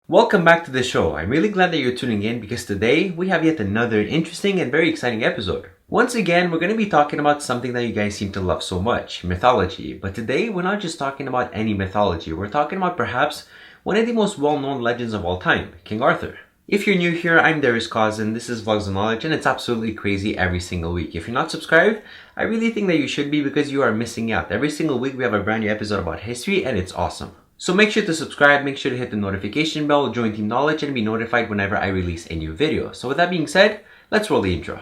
Welcome back to the show. I'm really glad that you're tuning in because today we have yet another interesting and very exciting episode. Once again, we're going to be talking about something that you guys seem to love so much, mythology. But today, we're not just talking about any mythology. We're talking about perhaps one of the most well-known legends of all time, King Arthur. If you're new here, I'm Cosden. This is Vlogs of Knowledge, and it's absolutely crazy every single week. If you're not subscribed, I really think that you should be because you are missing out. Every single week, we have a brand new episode about history, and it's awesome. So make sure to subscribe, make sure to hit the notification bell, join Team Knowledge, and be notified whenever I release a new video. So with that being said, let's roll the intro.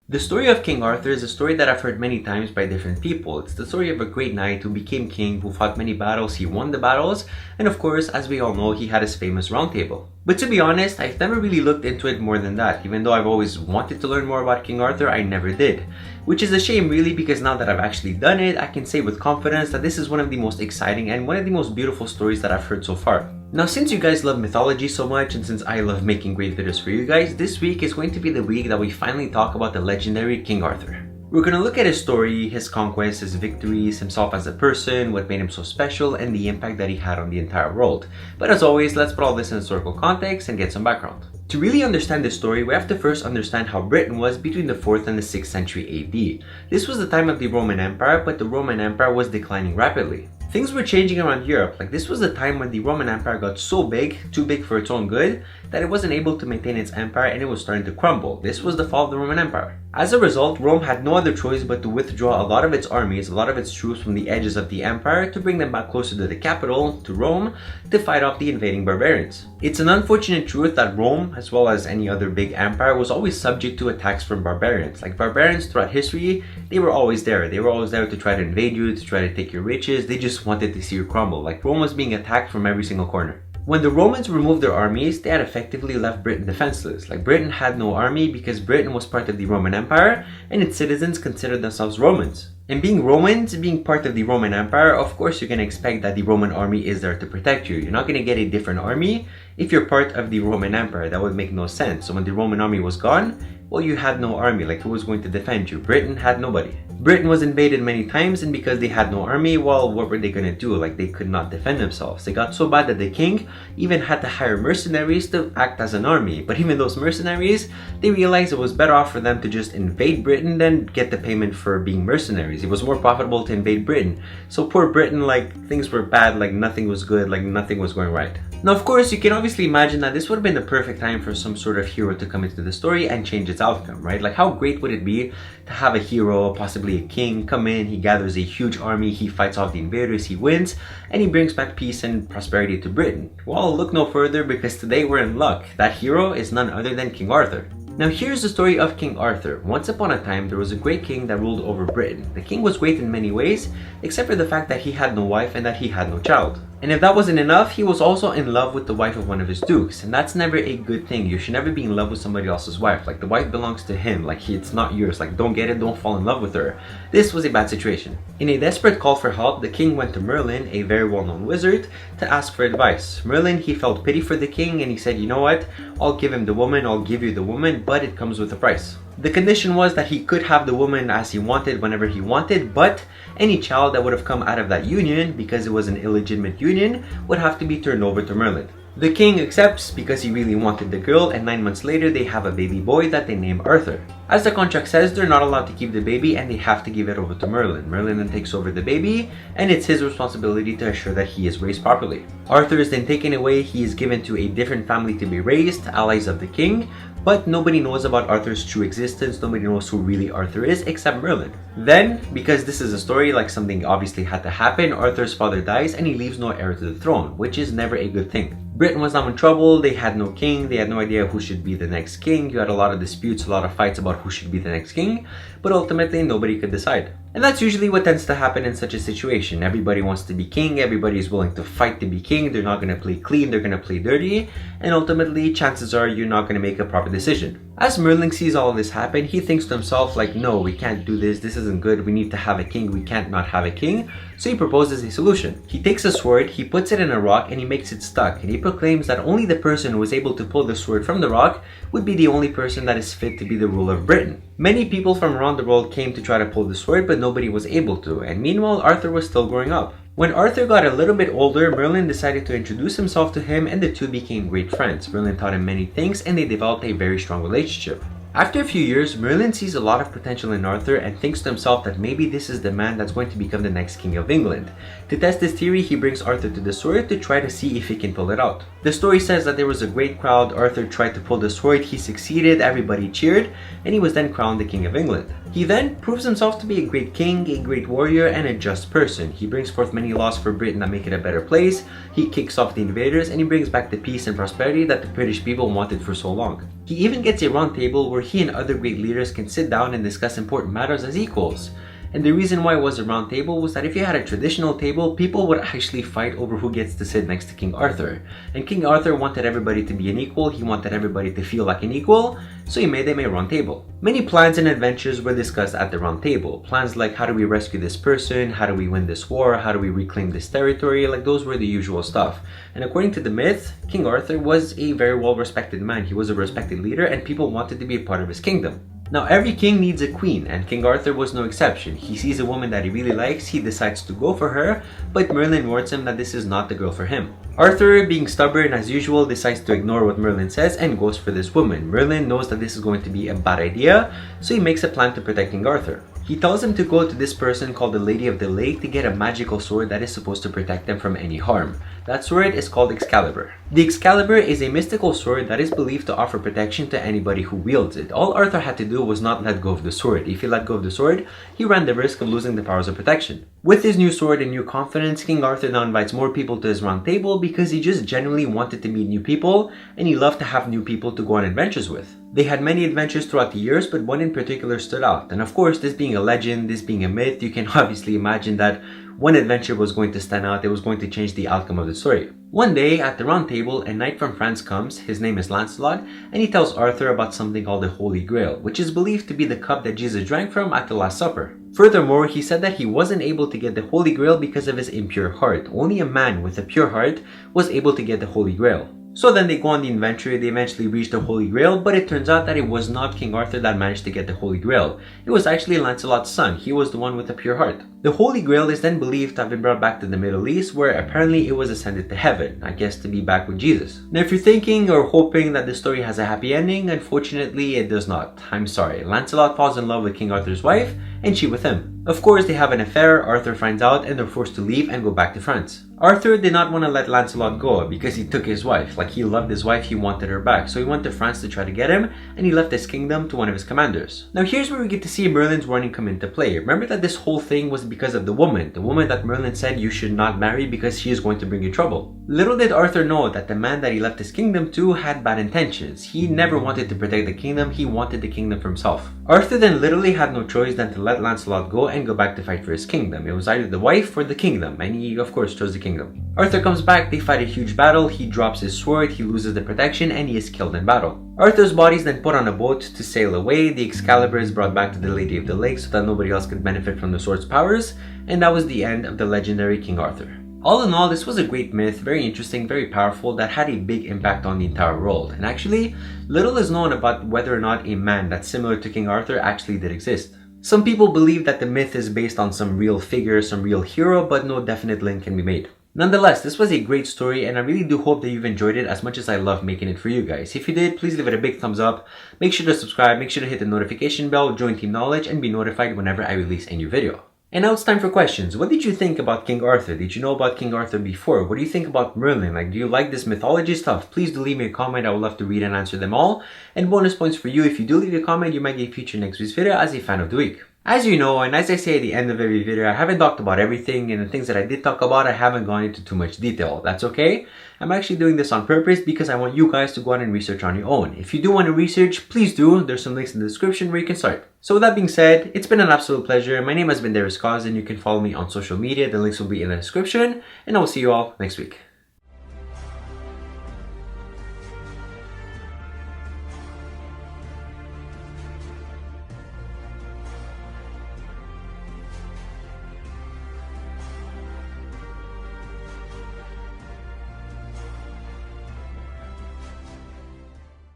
The story of King Arthur is a story that I've heard many times by different people. It's the story of a great knight who became king, who fought many battles, he won the battles, and of course, as we all know, he had his famous round table. But to be honest, I've never really looked into it more than that. Even though I've always wanted to learn more about King Arthur, I never did. Which is a shame really, because now that I've actually done it, I can say with confidence that this is one of the most exciting and one of the most beautiful stories that I've heard so far. Now, since you guys love mythology so much and since I love making great videos for you guys, this week is going to be the week that we finally talk about the legendary King Arthur. We're going to look at his story, his conquests, his victories, himself as a person, what made him so special, and the impact that he had on the entire world. But as always, let's put all this in historical context and get some background. To really understand this story, we have to first understand how Britain was between the 4th and the 6th century AD. This was the time of the Roman Empire, but the Roman Empire was declining rapidly. Things were changing around Europe. This was the time when the Roman Empire got so big, too big for its own good, that it wasn't able to maintain its empire and it was starting to crumble. This was the fall of the Roman Empire. As a result, Rome had no other choice but to withdraw a lot of its armies, a lot of its troops from the edges of the empire to bring them back closer to the capital, to Rome, to fight off the invading barbarians. It's an unfortunate truth that Rome, as well as any other big empire, was always subject to attacks from barbarians. Barbarians throughout history, they were always there. They were always there to try to invade you, to try to take your riches. They just wanted to see you crumble. Rome was being attacked from every single corner. When the Romans removed their armies, they had effectively left Britain defenseless. Britain had no army because Britain was part of the Roman Empire and its citizens considered themselves Romans. And being Romans, being part of the Roman Empire, of course you're going to expect that the Roman army is there to protect you. You're not going to get a different army if you're part of the Roman Empire. That would make no sense. So when the Roman army was gone, well, you had no army. Who was going to defend you? Britain had nobody. Britain was invaded many times, and because they had no army, well, what were they going to do? They could not defend themselves. They got so bad that the king even had to hire mercenaries to act as an army. But even those mercenaries, they realized it was better off for them to just invade Britain than get the payment for being mercenaries. It was more profitable to invade Britain. So poor Britain, things were bad, nothing was good, nothing was going right. Now, of course, you can obviously imagine that this would have been the perfect time for some sort of hero to come into the story and change its outcome, right? How great would it be to have a hero, possibly a king, come in, he gathers a huge army, he fights off the invaders, he wins, and he brings back peace and prosperity to Britain. Well, look no further because today we're in luck. That hero is none other than King Arthur. Now here's the story of King Arthur. Once upon a time, there was a great king that ruled over Britain. The king was great in many ways, except for the fact that he had no wife and that he had no child. And if that wasn't enough, he was also in love with the wife of one of his dukes. And that's never a good thing. You should never be in love with somebody else's wife. The wife belongs to him. It's not yours. Don't get it, don't fall in love with her. This was a bad situation. In a desperate call for help, the king went to Merlin, a very well-known wizard, to ask for advice. Merlin, he felt pity for the king and he said, you know what? I'll give him the woman, I'll give you the woman, but it comes with a price. The condition was that he could have the woman as he wanted whenever he wanted, but any child that would have come out of that union, because it was an illegitimate union, would have to be turned over to Merlin. The king accepts because he really wanted the girl, and 9 months later they have a baby boy that they name Arthur. As the contract says, they're not allowed to keep the baby and they have to give it over to Merlin. Merlin then takes over the baby and it's his responsibility to assure that he is raised properly. Arthur is then taken away, he is given to a different family to be raised, allies of the king, but nobody knows about Arthur's true existence, nobody knows who really Arthur is except Merlin. Then, because this is a story, something obviously had to happen, Arthur's father dies and he leaves no heir to the throne, which is never a good thing. Britain was now in trouble, they had no king, they had no idea who should be the next king, you had a lot of disputes, a lot of fights about who should be the next king, but ultimately nobody could decide. And that's usually what tends to happen in such a situation. Everybody wants to be king, everybody is willing to fight to be king, they're not going to play clean, they're going to play dirty, and ultimately chances are you're not going to make a proper decision. As Merlin sees all of this happen, he thinks to himself like, no, we can't do this, this isn't good, we need to have a king, we can't not have a king. So he proposes a solution. He takes a sword, he puts it in a rock and he makes it stuck, and he proclaims that only the person who is able to pull the sword from the rock would be the only person that is fit to be the ruler of Britain. Many people from around the world came to try to pull the sword, but nobody was able to, and meanwhile Arthur was still growing up. When Arthur got a little bit older, Merlin decided to introduce himself to him and the two became great friends. Merlin taught him many things and they developed a very strong relationship. After a few years, Merlin sees a lot of potential in Arthur and thinks to himself that maybe this is the man that's going to become the next king of England. To test this theory, he brings Arthur to the sword to try to see if he can pull it out. The story says that there was a great crowd, Arthur tried to pull the sword, he succeeded, everybody cheered, and he was then crowned the king of England. He then proves himself to be a great king, a great warrior, and a just person. He brings forth many laws for Britain that make it a better place, he kicks off the invaders, and he brings back the peace and prosperity that the British people wanted for so long. He even gets a round table where he and other great leaders can sit down and discuss important matters as equals. And the reason why it was a round table was that if you had a traditional table, people would actually fight over who gets to sit next to King Arthur. And King Arthur wanted everybody to be an equal, he wanted everybody to feel like an equal, so he made them a round table. Many plans and adventures were discussed at the round table. Plans like how do we rescue this person, how do we win this war, how do we reclaim this territory, like those were the usual stuff. And according to the myth, King Arthur was a very well respected man, he was a respected leader and people wanted to be a part of his kingdom. Now every king needs a queen and King Arthur was no exception. He sees a woman that he really likes, he decides to go for her, but Merlin warns him that this is not the girl for him. Arthur, being stubborn as usual, decides to ignore what Merlin says and goes for this woman. Merlin knows that this is going to be a bad idea, so he makes a plan to protect King Arthur. He tells him to go to this person called the Lady of the Lake to get a magical sword that is supposed to protect them from any harm. That sword is called Excalibur. The Excalibur is a mystical sword that is believed to offer protection to anybody who wields it. All Arthur had to do was not let go of the sword. If he let go of the sword, he ran the risk of losing the powers of protection. With his new sword and new confidence, King Arthur now invites more people to his round table because he just genuinely wanted to meet new people and he loved to have new people to go on adventures with. They had many adventures throughout the years, but one in particular stood out. And of course, this being a legend, this being a myth, you can obviously imagine that one adventure was going to stand out, it was going to change the outcome of the story. One day, at the round table, a knight from France comes, his name is Lancelot, and he tells Arthur about something called the Holy Grail, which is believed to be the cup that Jesus drank from at the Last Supper. Furthermore, he said that he wasn't able to get the Holy Grail because of his impure heart. Only a man with a pure heart was able to get the Holy Grail. So then they go on the adventure, they eventually reach the Holy Grail, but it turns out that it was not King Arthur that managed to get the Holy Grail. It was actually Lancelot's son, he was the one with the pure heart. The Holy Grail is then believed to have been brought back to the Middle East, where apparently it was ascended to heaven, I guess to be back with Jesus. Now if you're thinking or hoping that the story has a happy ending, unfortunately it does not. I'm sorry, Lancelot falls in love with King Arthur's wife, and she with him. Of course, they have an affair, Arthur finds out, and they're forced to leave and go back to France. Arthur did not want to let Lancelot go because he took his wife. Like, he loved his wife, he wanted her back. So he went to France to try to get him, and he left his kingdom to one of his commanders. Now here's where we get to see Merlin's warning come into play. Remember that this whole thing was because of the woman that Merlin said you should not marry because she is going to bring you trouble. Little did Arthur know that the man that he left his kingdom to had bad intentions. He never wanted to protect the kingdom, he wanted the kingdom for himself. Arthur then literally had no choice than to let Lancelot go and go back to fight for his kingdom. It was either the wife or the kingdom, and he of course chose the kingdom. Arthur comes back, they fight a huge battle, he drops his sword, he loses the protection, and he is killed in battle. Arthur's body is then put on a boat to sail away, the Excalibur is brought back to the Lady of the Lake so that nobody else could benefit from the sword's powers, and that was the end of the legendary King Arthur. All in all, this was a great myth, very interesting, very powerful, that had a big impact on the entire world. And actually, little is known about whether or not a man that's similar to King Arthur actually did exist. Some people believe that the myth is based on some real figure, some real hero, but no definite link can be made. Nonetheless, this was a great story and I really do hope that you've enjoyed it as much as I love making it for you guys. If you did, please leave it a big thumbs up, make sure to subscribe, make sure to hit the notification bell, join Team Knowledge, and be notified whenever I release a new video. And now it's time for questions. What did you think about King Arthur? Did you know about King Arthur before? What do you think about Merlin? Like, do you like this mythology stuff? Please do leave me a comment. I would love to read and answer them all. And bonus points for you. If you do leave a comment, you might get featured next week's video as a fan of the week. As you know, and as I say at the end of every video, I haven't talked about everything, and the things that I did talk about, I haven't gone into too much detail. That's okay. I'm actually doing this on purpose because I want you guys to go out and research on your own. If you do want to research, please do. There's some links in the description where you can start. So with that being said, it's been an absolute pleasure. My name has been Cosden. You can follow me on social media. The links will be in the description, and I will see you all next week.